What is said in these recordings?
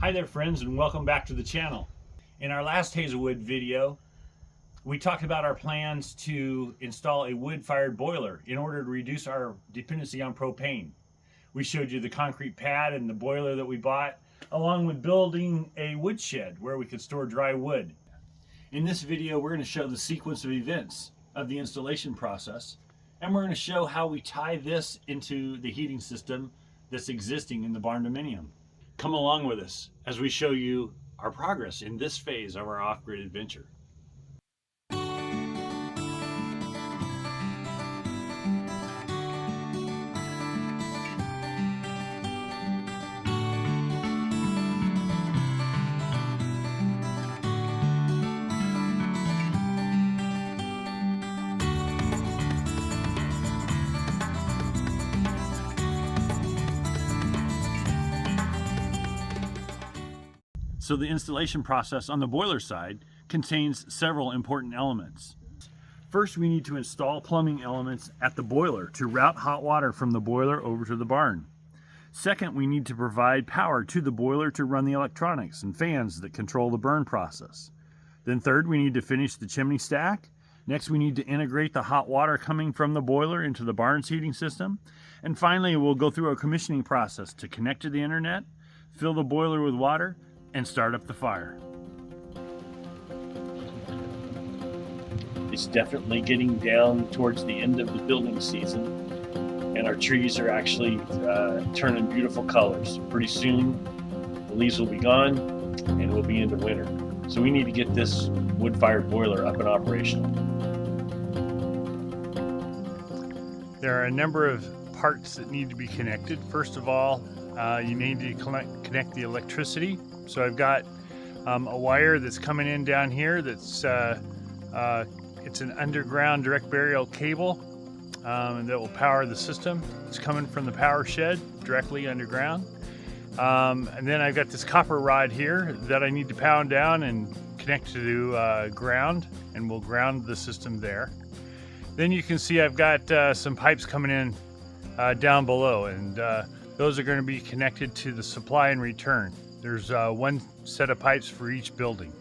Hi there friends, and welcome back to the channel. In our last Hazelwood video, we talked about our plans to install a wood-fired boiler in order to reduce our dependency on propane. We showed you the concrete pad and the boiler that we bought, along with building a woodshed where we could store dry wood. In this video, we're going to show the sequence of events of the installation process, and we're going to show how we tie this into the heating system that's existing in the barndominium. Come along with us as we show you our progress in this phase of our off-grid adventure. So the installation process on the boiler side contains several important elements. First, we need to install plumbing elements at the boiler to route hot water from the boiler over to the barn. Second, we need to provide power to the boiler to run the electronics and fans that control the burn process. Then third, we need to finish the chimney stack. Next, we need to integrate the hot water coming from the boiler into the barn's heating system. And finally, we'll go through a commissioning process to connect to the internet, fill the boiler with water, and start up the fire. It's definitely getting down towards the end of the building season, and our trees are actually turning beautiful colors. Pretty soon the leaves will be gone and we'll be into winter. So we need to get this wood-fired boiler up and operational. There are a number of parts that need to be connected. First of all, you need to connect the electricity. So I've got a wire that's coming in down here that's it's an underground direct burial cable that will power the system. It's coming from the power shed directly underground. And then I've got this copper rod here that I need to pound down and connect to ground, and we'll ground the system there. Then you can see I've got some pipes coming in down below, and those are going to be connected to the supply and return. There's one set of pipes for each building.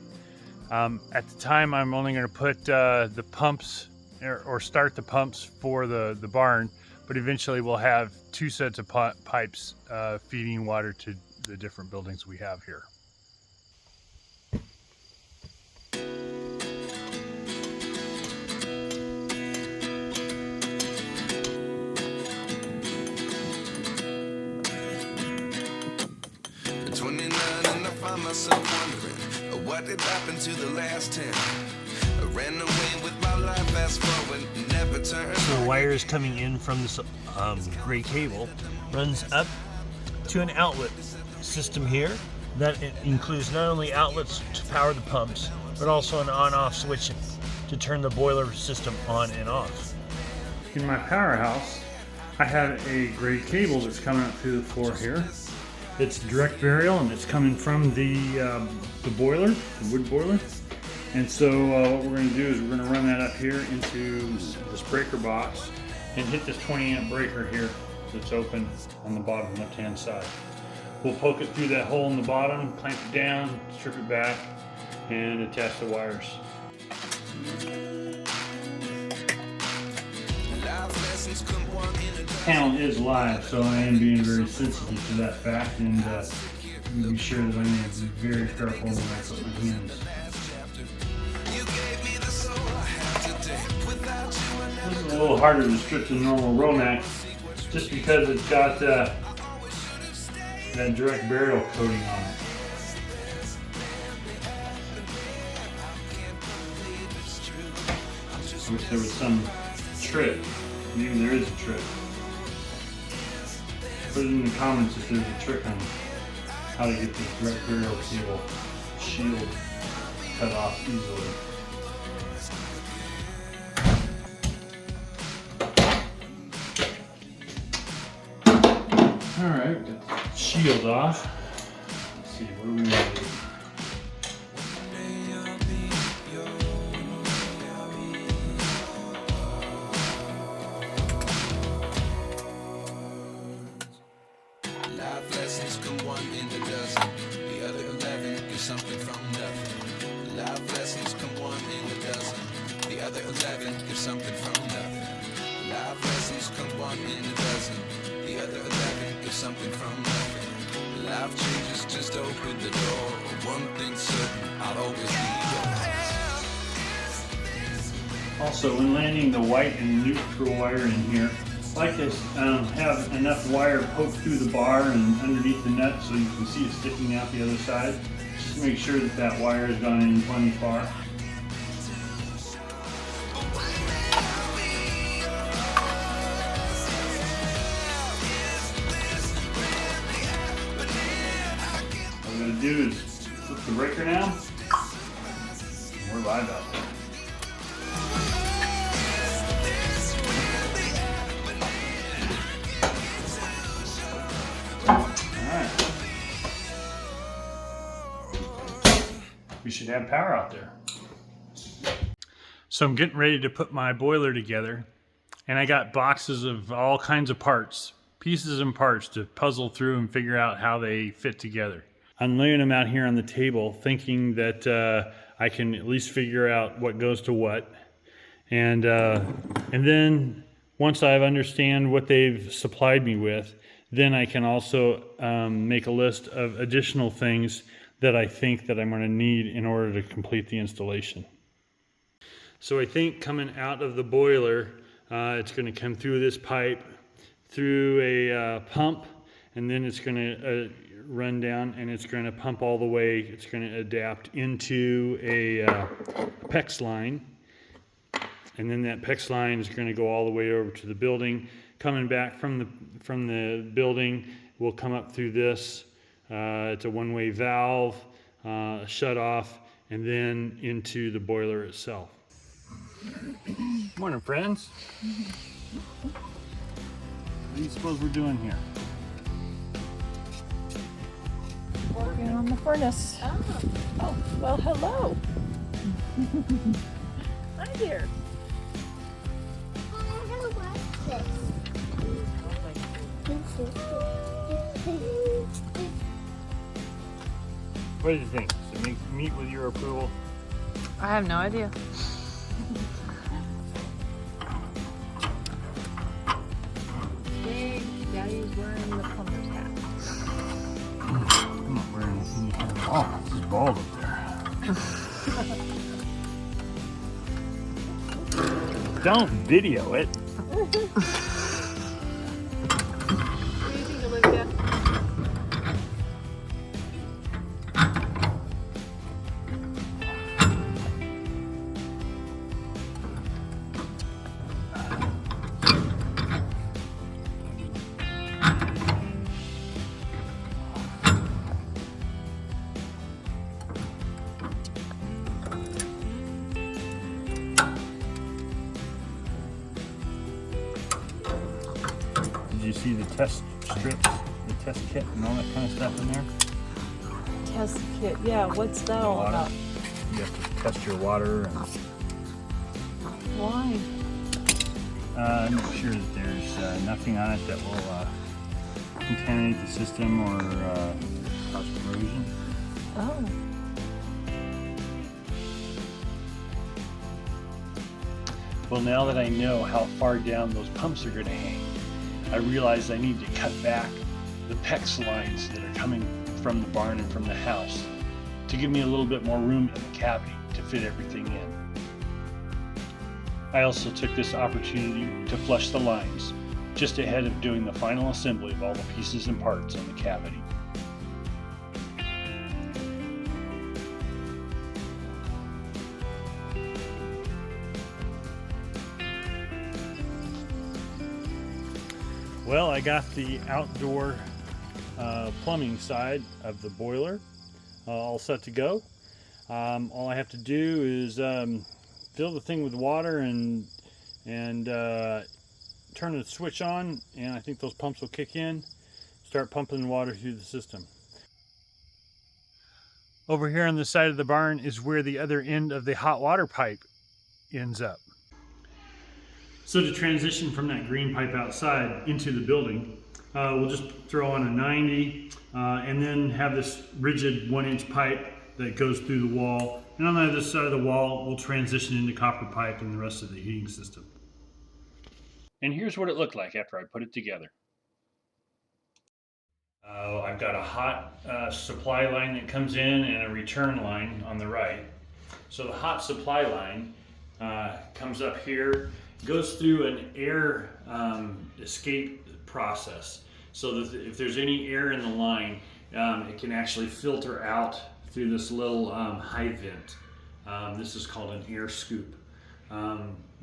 At the time, I'm only going to put the pumps or start the pumps for the barn, but eventually we'll have two sets of pipes feeding water to the different buildings we have here. Myself wondering what did happen to the last 10. I ran away with my life, fast forward, never turned. So the wire is coming in from this gray cable, runs up to an outlet system here that includes not only outlets to power the pumps, but also an on-off switch to turn the boiler system on and off. In my powerhouse, I have a gray cable that's coming up through the floor here. It's direct burial, and it's coming from the boiler, the wood boiler. And so what we're going to do is we're going to run that up here into this breaker box and hit this 20 amp breaker here that's open on the bottom left hand side. We'll poke it through that hole in the bottom, clamp it down, strip it back, and attach the wires. The panel is live, so I am being very sensitive to that fact, and be sure that I need to be very careful when I put my hands. This is a little harder to strip than normal Romax, just because it's got that direct burial coating on it. I wish there was some trick. Maybe there is a trick. Put it in the comments if there's a trick on how to get this direct burial cable shield cut off easily. Alright, got the shield off. Let's see, what do we want to do? Life lessons come one in a dozen. The other something from nothing. Life lessons come one in a dozen. The other 11 give something from nothing. Life changes, just open the door. One thing's certain, I'll always be yours. Also, when landing the white and neutral wire in here, I like to have enough wire poked through the bar and underneath the nut so you can see it sticking out the other side. Just to make sure that that wire has gone in plenty far. What I'm going to do is flip the breaker now. We're live out there. We should have power out there. So I'm getting ready to put my boiler together, and I got boxes of all kinds of parts, pieces and parts to puzzle through and figure out how they fit together. I'm laying them out here on the table thinking that I can at least figure out what goes to what. And then once I understand what they've supplied me with, then I can also make a list of additional things that I think that I'm going to need in order to complete the installation. So I think coming out of the boiler, it's going to come through this pipe, through a pump, and then it's going to run down and it's going to pump all the way. It's going to adapt into a PEX line, and then that PEX line is going to go all the way over to the building. Coming back from the building, we'll come up through this. It's a one-way valve, shut off, and then into the boiler itself. Morning, friends. What do you suppose we're doing here? Working on the furnace. Oh, well, hello. Hi there. What do you think? Does it meet with your approval? I have no idea. Big Daddy's wearing the plumber's hat. I'm not wearing any hat at all. This is bald up there. Don't video it. What do you think, Olivia? Did you see the test strips, the test kit, and all that kind of stuff in there? Test kit. Yeah, what's that all Water. about? You have to test your water. And, Why? make sure that there's nothing on it that will contaminate the system or cause corrosion. Oh. Well, now that I know how far down those pumps are going to hang, I realize I need to cut back the PEX lines that are coming from the barn and from the house to give me a little bit more room in the cavity to fit everything in. I also took this opportunity to flush the lines just ahead of doing the final assembly of all the pieces and parts on the cavity. Well, I got the outdoor plumbing side of the boiler all set to go. All I have to do is fill the thing with water and turn the switch on, and I think those pumps will kick in, start pumping water through the system. Over here on the side of the barn is where the other end of the hot water pipe ends up. So to transition from that green pipe outside into the building, we'll just throw on a 90 and then have this rigid 1-inch pipe that goes through the wall, and on the other side of the wall we'll transition into copper pipe and the rest of the heating system. And here's what it looked like after I put it together. I've got a hot supply line that comes in and a return line on the right. So the hot supply line comes up here, goes through an air escape process. So that if there's any air in the line, it can actually filter out through this little high vent. This is called an air scoop.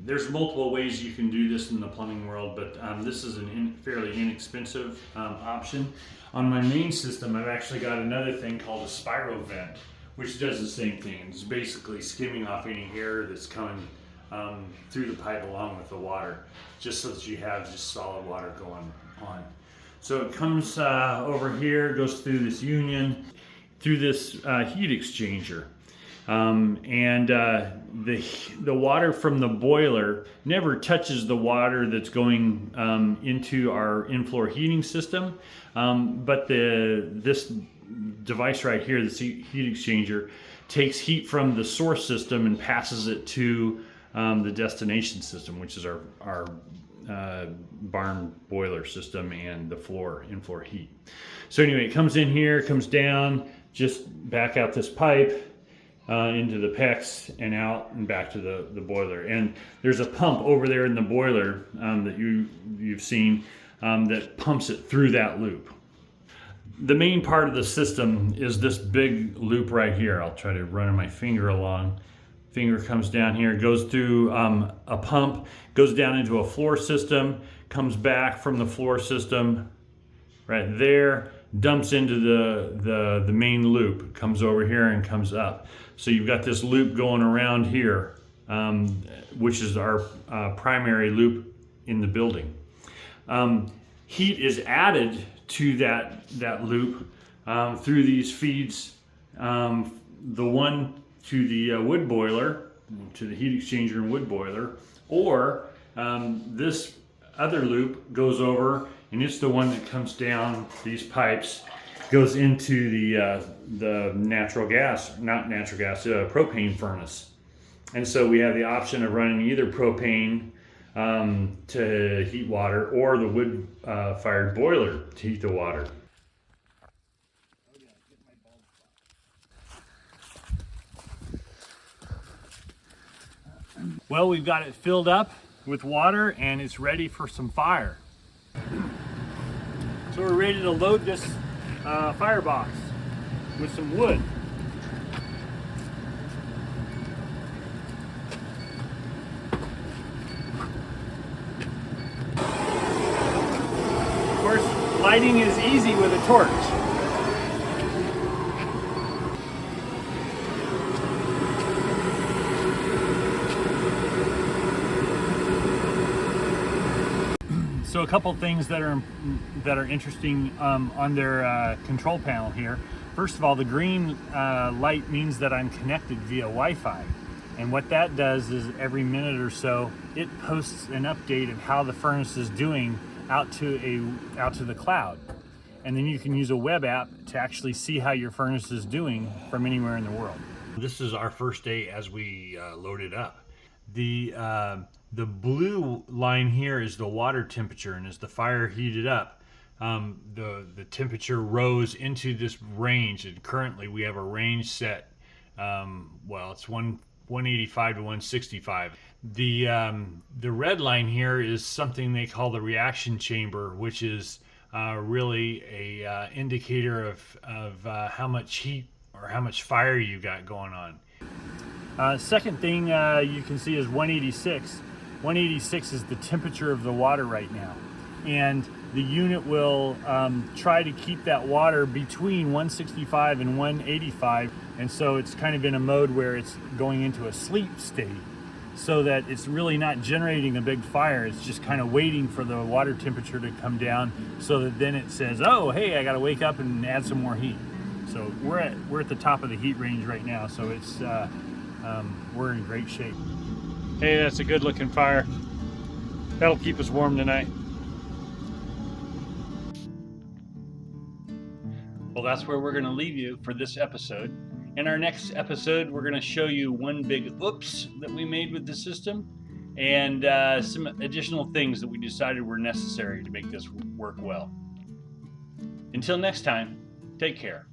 There's multiple ways you can do this in the plumbing world, but this is a fairly inexpensive option. On my main system, I've actually got another thing called a spiral vent, which does the same thing. It's basically skimming off any air that's coming through the pipe along with the water, just so that you have just solid water going on. So it comes over here, goes through this union, through this heat exchanger. The water from the boiler never touches the water that's going into our in-floor heating system, but this device right here, this heat exchanger, takes heat from the source system and passes it to the destination system, which is our barn boiler system and the in-floor heat. So anyway, it comes in here, comes down, just back out this pipe, into the PEX and out and back to the boiler. And there's a pump over there in the boiler that you've seen that pumps it through that loop. The main part of the system is this big loop right here. I'll try to run my finger along. Finger comes down here, goes through a pump, goes down into a floor system, comes back from the floor system right there, dumps into the main loop, comes over here and comes up. So you've got this loop going around here, which is our primary loop in the building. Heat is added to that loop through these feeds, the one to the wood boiler, to the heat exchanger and wood boiler, or this other loop goes over, and it's the one that comes down these pipes, goes into the propane furnace. And so we have the option of running either propane to heat water, or the wood fired boiler to heat the water. Well, we've got it filled up with water and it's ready for some fire. So we're ready to load this firebox with some wood. Of course, lighting is easy with a torch. So a couple things that are interesting on their control panel here. First of all, the green light means that I'm connected via Wi-Fi, and what that does is every minute or so it posts an update of how the furnace is doing out to the cloud, and then you can use a web app to actually see how your furnace is doing from anywhere in the world. This is our first day as we load it up. The blue line here is the water temperature, and as the fire heated up, the temperature rose into this range, and currently we have a range set. Well, it's 185 to 165. The red line here is something they call the reaction chamber, which is really a indicator of how much heat or how much fire you got going on. Second thing you can see is 186. 186 is the temperature of the water right now, and the unit will try to keep that water between 165 and 185, and so it's kind of in a mode where it's going into a sleep state, so that it's really not generating a big fire. It's just kind of waiting for the water temperature to come down, so that then it says, oh hey, I gotta wake up and add some more heat. So we're at the top of the heat range right now, so it's we're in great shape. Hey, that's a good looking fire. That'll keep us warm tonight. Well, that's where we're going to leave you for this episode. In our next episode, we're going to show you one big oops that we made with the system and some additional things that we decided were necessary to make this work well. Until next time, take care.